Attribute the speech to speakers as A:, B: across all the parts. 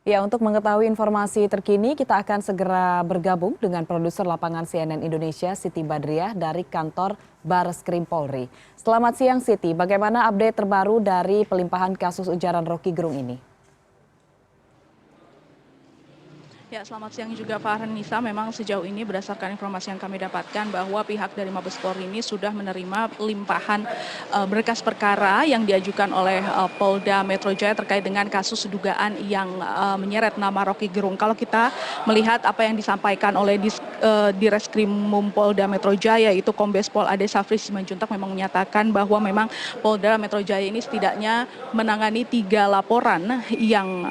A: Ya, untuk mengetahui informasi terkini, kita akan segera bergabung dengan produser lapangan CNN Indonesia, Siti Badriah, dari kantor Bareskrim Polri. Selamat siang, Siti. Bagaimana update terbaru dari pelimpahan kasus ujaran Rocky Gerung ini?
B: Ya, selamat siang juga Farhanisa. Memang sejauh ini berdasarkan informasi yang kami dapatkan bahwa pihak dari Mabes Polri ini sudah menerima limpahan berkas perkara yang diajukan oleh Polda Metro Jaya terkait dengan kasus dugaan yang menyeret nama Rocky Gerung. Kalau kita melihat apa yang disampaikan oleh di Reskrimum Polda Metro Jaya itu Kombes Pol Ade Safri Simanjuntak memang menyatakan bahwa memang Polda Metro Jaya ini setidaknya menangani 3 laporan yang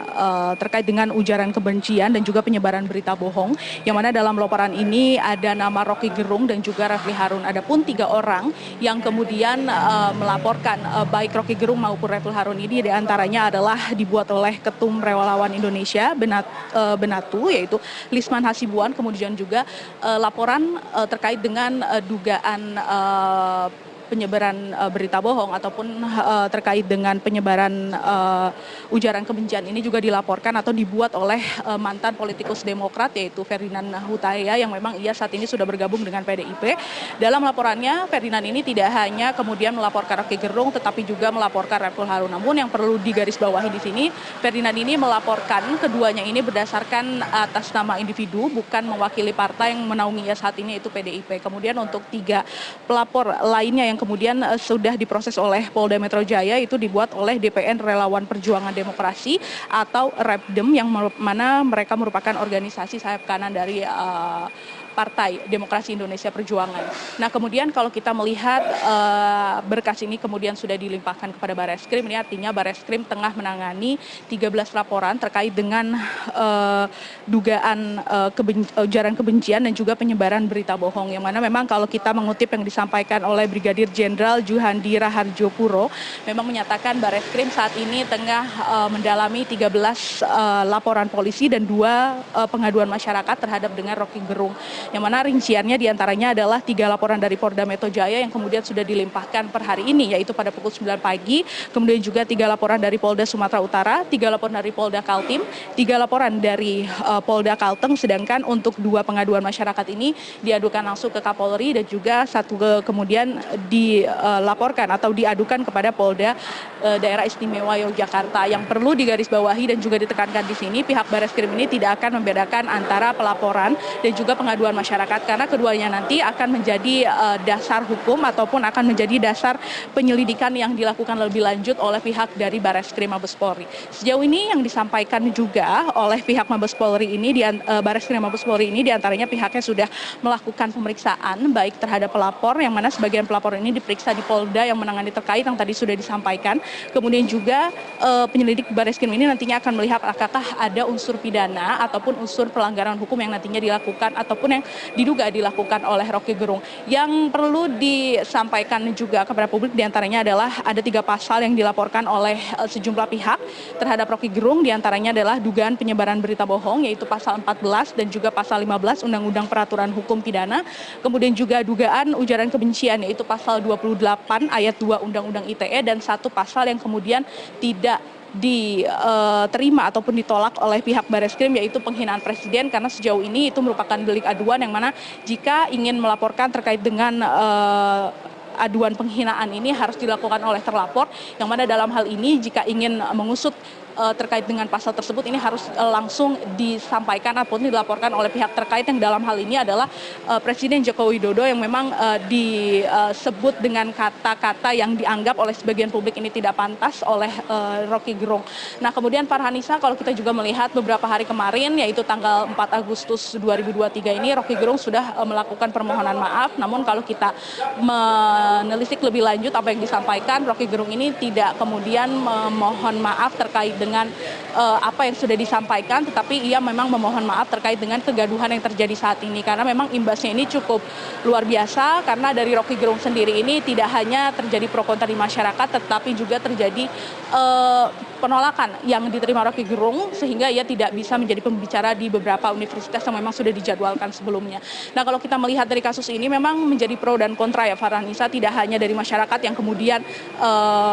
B: terkait dengan ujaran kebencian dan juga penyebaran berita bohong, yang mana dalam laporan ini ada nama Rocky Gerung dan juga Refli Harun. Adapun 3 orang yang kemudian melaporkan baik Rocky Gerung maupun Refli Harun ini diantaranya adalah dibuat oleh Ketum Relawan Indonesia Benatu, yaitu Lisman Hasibuan, kemudian juga laporan terkait dengan dugaan penyebaran berita bohong ataupun terkait dengan penyebaran ujaran kebencian ini juga dilaporkan atau dibuat oleh mantan politikus Demokrat yaitu Ferdinand Hutaya, yang memang ia saat ini sudah bergabung dengan PDIP. Dalam laporannya Ferdinand ini tidak hanya kemudian melaporkan Rocky Gerung tetapi juga melaporkan Refli Harun. Namun yang perlu digarisbawahi di sini, Ferdinand ini melaporkan keduanya ini berdasarkan atas nama individu, bukan mewakili partai yang menaungi ia saat ini yaitu PDIP. Kemudian untuk 3 pelapor lainnya yang kemudian sudah diproses oleh Polda Metro Jaya itu dibuat oleh DPN Relawan Perjuangan Demokrasi atau REPDEM, yang mana mereka merupakan organisasi sayap kanan dari Partai Demokrasi Indonesia Perjuangan. Nah, kemudian kalau kita melihat berkas ini kemudian sudah dilimpahkan kepada Bareskrim, ini artinya Bareskrim tengah menangani 13 laporan terkait dengan dugaan ujaran kebencian dan juga penyebaran berita bohong, yang mana memang kalau kita mengutip yang disampaikan oleh Brigadir Jenderal Juhandi Raharjopuro, memang menyatakan Bareskrim saat ini tengah mendalami 13 laporan polisi dan 2 pengaduan masyarakat terhadap dengan Rocky Gerung, yang mana rinciannya diantaranya adalah 3 laporan dari Polda Metro Jaya yang kemudian sudah dilimpahkan per hari ini, yaitu pada pukul 9 pagi, kemudian juga 3 laporan dari Polda Sumatera Utara, 3 laporan dari Polda Kaltim, 3 laporan dari Polda Kalteng, sedangkan untuk 2 pengaduan masyarakat ini diadukan langsung ke Kapolri dan juga 1 kemudian dilaporkan atau diadukan kepada Polda Daerah Istimewa Yogyakarta. Yang perlu digarisbawahi dan juga ditekankan di sini, pihak Bareskrim ini tidak akan membedakan antara pelaporan dan juga pengaduan masyarakat, karena keduanya nanti akan menjadi dasar hukum ataupun akan menjadi dasar penyelidikan yang dilakukan lebih lanjut oleh pihak dari Bareskrim Mabes Polri. Sejauh ini yang disampaikan juga oleh pihak Mabes Polri ini, Bareskrim Mabes Polri ini diantaranya pihaknya sudah melakukan pemeriksaan baik terhadap pelapor, yang mana sebagian pelapor ini diperiksa di Polda yang menangani terkait yang tadi sudah disampaikan. Kemudian juga penyelidik Bareskrim ini nantinya akan melihat apakah ada unsur pidana ataupun unsur pelanggaran hukum yang nantinya dilakukan ataupun yang diduga dilakukan oleh Rocky Gerung. Yang perlu disampaikan juga kepada publik diantaranya adalah ada 3 pasal yang dilaporkan oleh sejumlah pihak terhadap Rocky Gerung, diantaranya adalah dugaan penyebaran berita bohong yaitu pasal 14 dan juga pasal 15 Undang-Undang Peraturan Hukum Pidana, kemudian juga dugaan ujaran kebencian yaitu pasal 28 ayat 2 Undang-Undang ITE, dan 1 pasal yang kemudian tidak diterima ataupun ditolak oleh pihak Bareskrim yaitu penghinaan presiden, karena sejauh ini itu merupakan delik aduan yang mana jika ingin melaporkan terkait dengan aduan penghinaan ini harus dilakukan oleh terlapor, yang mana dalam hal ini jika ingin mengusut terkait dengan pasal tersebut ini harus langsung disampaikan ataupun dilaporkan oleh pihak terkait, yang dalam hal ini adalah Presiden Joko Widodo, yang memang disebut dengan kata-kata yang dianggap oleh sebagian publik ini tidak pantas oleh Rocky Gerung. Nah, kemudian Farhanisa, kalau kita juga melihat beberapa hari kemarin yaitu tanggal 4 Agustus 2023 ini Rocky Gerung sudah melakukan permohonan maaf, namun kalau kita menelisik lebih lanjut apa yang disampaikan, Rocky Gerung ini tidak kemudian memohon maaf terkait dengan apa yang sudah disampaikan, tetapi ia memang memohon maaf terkait dengan kegaduhan yang terjadi saat ini, karena memang imbasnya ini cukup luar biasa, karena dari Rocky Gerung sendiri ini tidak hanya terjadi pro kontra di masyarakat tetapi juga terjadi penolakan yang diterima Rocky Gerung sehingga ia tidak bisa menjadi pembicara di beberapa universitas yang memang sudah dijadwalkan sebelumnya. Nah, kalau kita melihat dari kasus ini memang menjadi pro dan kontra ya Farhanisa, tidak hanya dari masyarakat yang kemudian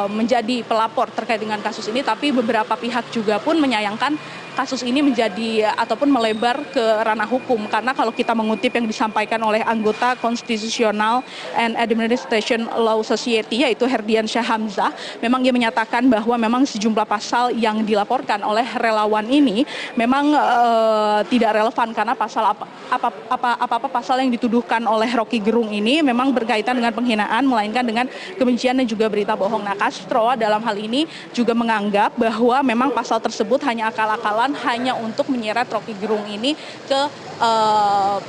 B: menjadi pelapor terkait dengan kasus ini, tapi beberapa pihak juga pun menyayangkan kasus ini menjadi ataupun melebar ke ranah hukum, karena kalau kita mengutip yang disampaikan oleh anggota Constitutional and Administration Law Society yaitu Herdian Syah Hamzah, memang dia menyatakan bahwa memang sejumlah pasal yang dilaporkan oleh relawan ini memang tidak relevan, karena pasal apa pasal yang dituduhkan oleh Rocky Gerung ini memang berkaitan dengan penghinaan, melainkan dengan kebencian dan juga berita bohong. Nah, Castro dalam hal ini juga menganggap bahwa memang pasal tersebut hanya akal-akalan, hanya untuk menyeret Rocky Gerung ini ke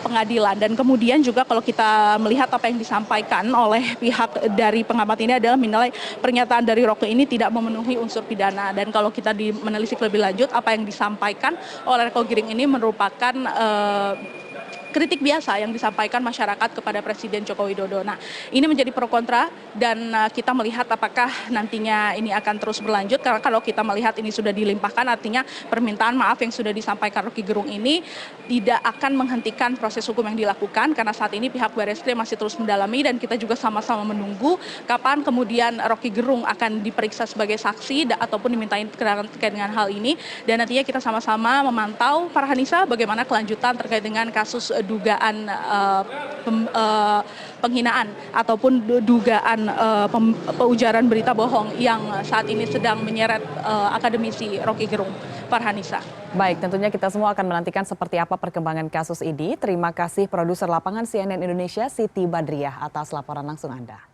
B: pengadilan. Dan kemudian juga kalau kita melihat apa yang disampaikan oleh pihak dari pengamat ini adalah menilai pernyataan dari Rocky ini tidak memenuhi unsur pidana. Dan kalau kita menelisik lebih lanjut, apa yang disampaikan oleh Rocky Gerung ini merupakan kritik biasa yang disampaikan masyarakat kepada Presiden Joko Widodo. Nah, ini menjadi pro kontra dan kita melihat apakah nantinya ini akan terus berlanjut, karena kalau kita melihat ini sudah dilimpahkan, artinya permintaan maaf yang sudah disampaikan Rocky Gerung ini tidak akan menghentikan proses hukum yang dilakukan, karena saat ini pihak Barreskrim masih terus mendalami dan kita juga sama-sama menunggu kapan kemudian Rocky Gerung akan diperiksa sebagai saksi ataupun dimintain keterangan terkait dengan hal ini, dan nantinya kita sama-sama memantau Farhanisa bagaimana kelanjutan terkait dengan kasus dugaan penghinaan ataupun dugaan peujaran berita bohong yang saat ini sedang menyeret akademisi Rocky Gerung. Farhanisa.
A: Baik, tentunya kita semua akan menantikan seperti apa perkembangan kasus ini. Terima kasih produser lapangan CNN Indonesia Siti Badriah atas laporan langsung Anda.